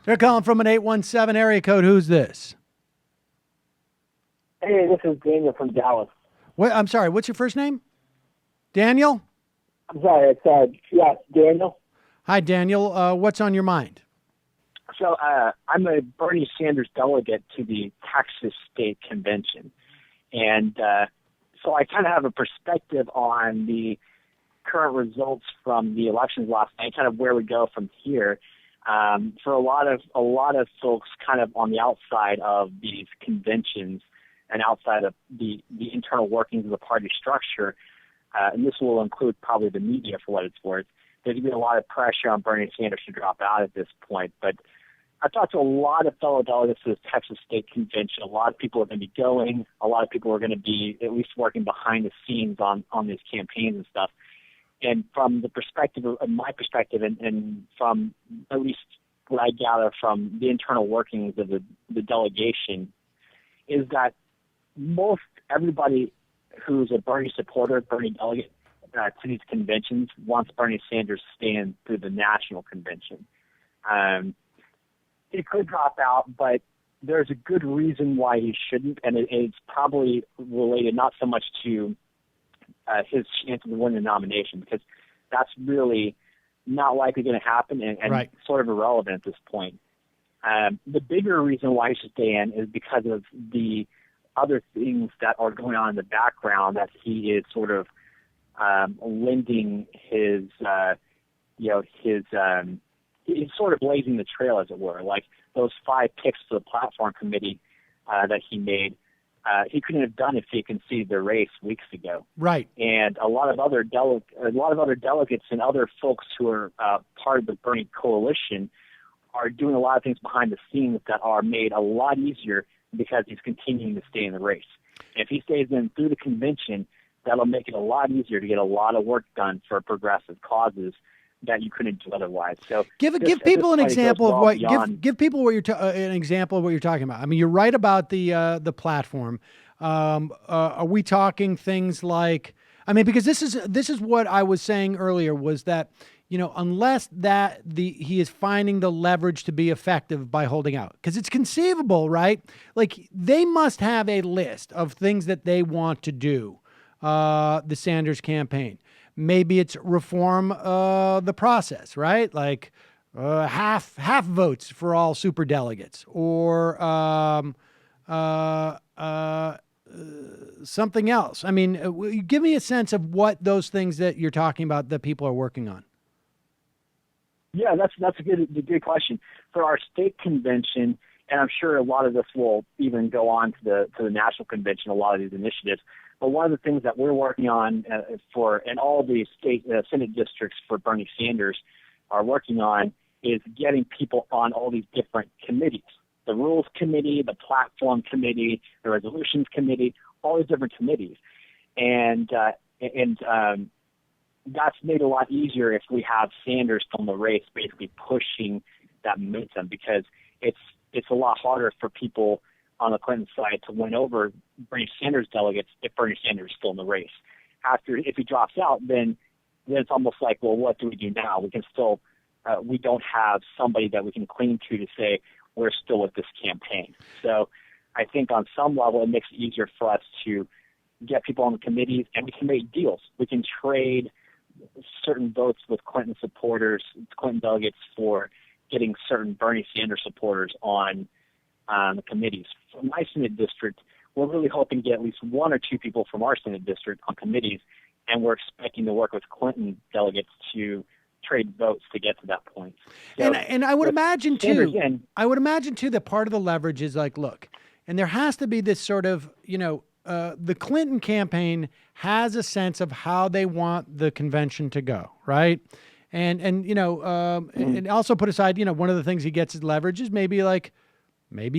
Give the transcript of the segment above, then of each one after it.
They're calling from an 817 area code. Who's this? Hey, this is Daniel from Dallas. What? I'm sorry. What's your first name? Daniel? I'm sorry, it's Daniel. Hi, Daniel. What's on your mind? So I'm a Bernie Sanders delegate to the Texas State Convention. And so I kind of have a perspective on the current results from the elections last night, kind of where we go from here. For a lot of folks kind of on the outside of these conventions and outside of the internal workings of the party structure, and this will include probably the media for what it's worth, there's going to be a lot of pressure on Bernie Sanders to drop out at this point. But I've talked to a lot of fellow delegates to the Texas State Convention. A lot of people are going to be going. A lot of people are going to be at least working behind the scenes on these campaigns and stuff. And from the perspective of my perspective, and from at least what I gather from the internal workings of the delegation, is that most everybody who's a Bernie supporter, Bernie delegate to these conventions, wants Bernie Sanders to stand through the national convention. He could drop out, but there's a good reason why he shouldn't, and it's probably related not so much to his chance to win the nomination, because that's really not likely going to happen and right. Sort of irrelevant at this point. The bigger reason why he should stay in is because of the other things that are going on in the background that he is sort of lending his, he's sort of blazing the trail, as it were. Like those 5 picks to the platform committee that he made, he couldn't have done if he conceded the race weeks ago. Right. And a lot of other delegates and other folks who are part of the Bernie coalition are doing a lot of things behind the scenes that are made a lot easier because he's continuing to stay in the race. And if he stays in through the convention, that'll make it a lot easier to get a lot of work done for progressive causes that you couldn't do otherwise. So give people an example of what give people what an example of what you're talking about. I mean, you're right about the platform. Are we talking things like? I mean, because this is what I was saying earlier, was that, unless he is finding the leverage to be effective by holding out, because it's conceivable, right? Like they must have a list of things that they want to do. The Sanders campaign. Maybe it's reform the process, right? Like half votes for all super delegates, or something else. I mean, give me a sense of what those things that you're talking about that people are working on. Yeah, that's a good question. For our state convention, and I'm sure a lot of this will even go on to the national convention, a lot of these initiatives. But one of the things that we're working on and all the state Senate districts for Bernie Sanders are working on is getting people on all these different committees. The Rules Committee, the Platform Committee, the Resolutions Committee, all these different committees. And that's made it a lot easier if we have Sanders from the race basically pushing that momentum, because it's a lot harder for people on the Clinton side to win over Bernie Sanders delegates if Bernie Sanders is still in the race. If he drops out, then it's almost like, well, what do we do now? We can still, we don't have somebody that we can cling to say we're still with this campaign. So I think on some level it makes it easier for us to get people on the committees, and we can make deals. We can trade certain votes with Clinton supporters, Clinton delegates, for getting certain Bernie Sanders supporters on the committees. For my Senate district, we're really hoping to get at least 1 or 2 people from our Senate district on committees, and we're expecting to work with Clinton delegates to trade votes to get to that point. So and I would imagine too. That part of the leverage is like, look, and there has to be this sort of, the Clinton campaign has a sense of how they want the convention to go, right? And also put aside, one of the things he gets as leverage is maybe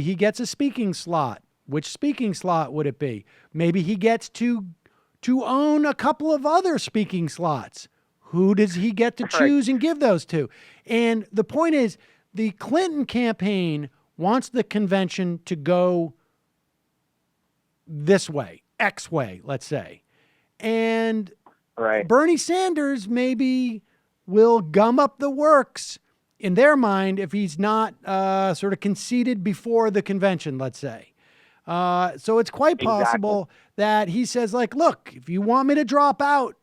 he gets a speaking slot. Which speaking slot would it be? Maybe he gets to own a couple of other speaking slots. Who does he get to choose and give those to? And the point is, the Clinton campaign wants the convention to go this way, X way, let's say. And Bernie Sanders maybe will gum up the works in their mind, if he's not sort of conceded before the convention, let's say. So it's quite possible that he says, like, look, if you want me to drop out,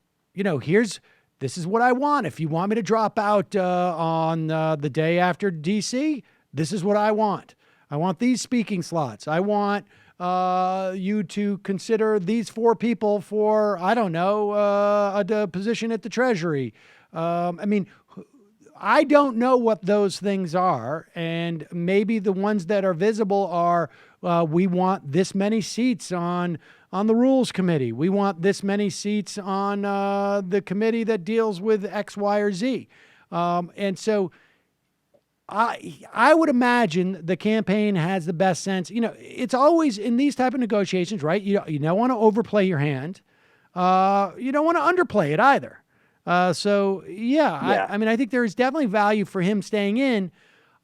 this is what I want. If you want me to drop out on the day after DC, this is what I want. I want these speaking slots. I want you to consider these 4 people for, I don't know, a position at the Treasury. I don't know what those things are. And maybe the ones that are visible are, we want this many seats on the Rules Committee. We want this many seats on the committee that deals with X, Y, or Z. And so I would imagine the campaign has the best sense. It's always in these type of negotiations, right? You don't want to overplay your hand. You don't want to underplay it either. I think there is definitely value for him staying in.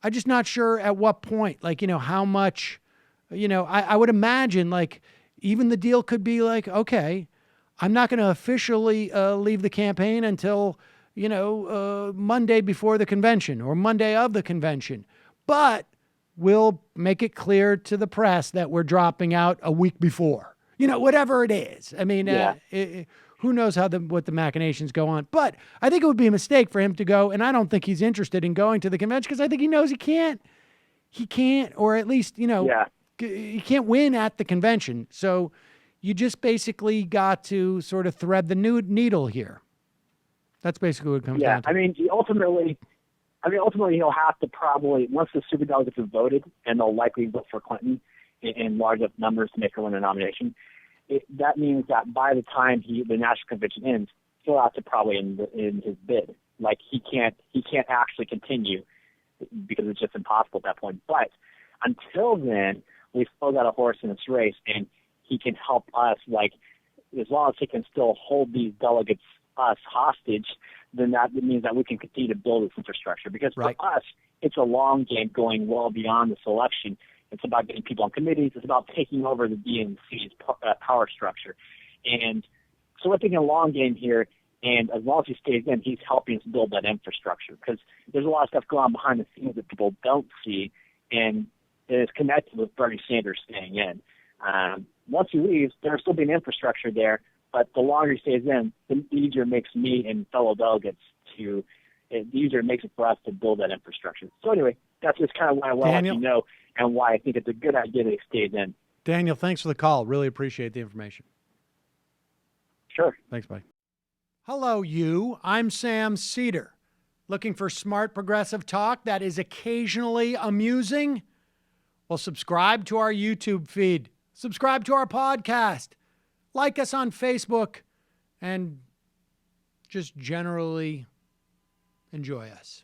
I'm just not sure at what point, how much, I would imagine even the deal could be okay, I'm not going to officially leave the campaign until, Monday before the convention or Monday of the convention, but we'll make it clear to the press that we're dropping out a week before, whatever it is. Who knows what the machinations go on. But I think it would be a mistake for him to go, and I don't think he's interested in going to the convention because I think he knows he can't, or at least, he can't win at the convention. So you just basically got to sort of thread the needle here. That's basically what it comes down to. Ultimately he'll have to probably, once the superdelegates have voted, and they'll likely vote for Clinton in large enough numbers to make her win a nomination, that means that by the time the national convention ends, he'll have to probably in his bid. He can't actually continue because it's just impossible at that point. But until then, we've still got a horse in this race, and he can help us. As long as he can still hold these delegates, us, hostage, then that means that we can continue to build this infrastructure. Because for us, it's a long game going well beyond this election. It's about getting people on committees. It's about taking over the DNC's power structure. And so we're thinking a long game here, and as long as he stays in, he's helping us build that infrastructure because there's a lot of stuff going on behind the scenes that people don't see, and it is connected with Bernie Sanders staying in. Once he leaves, there'll still be an infrastructure there, but the longer he stays in, the easier it makes me and fellow delegates the easier it makes it for us to build that infrastructure. So anyway, that's just kind of why I want to let you know and why I think it's a good idea that he stays in. Daniel, thanks for the call. Really appreciate the information. Sure. Thanks, buddy. Hello, you. I'm Sam Seder. Looking for smart progressive talk that is occasionally amusing? Well, subscribe to our YouTube feed. Subscribe to our podcast. Like us on Facebook. And just generally enjoy us.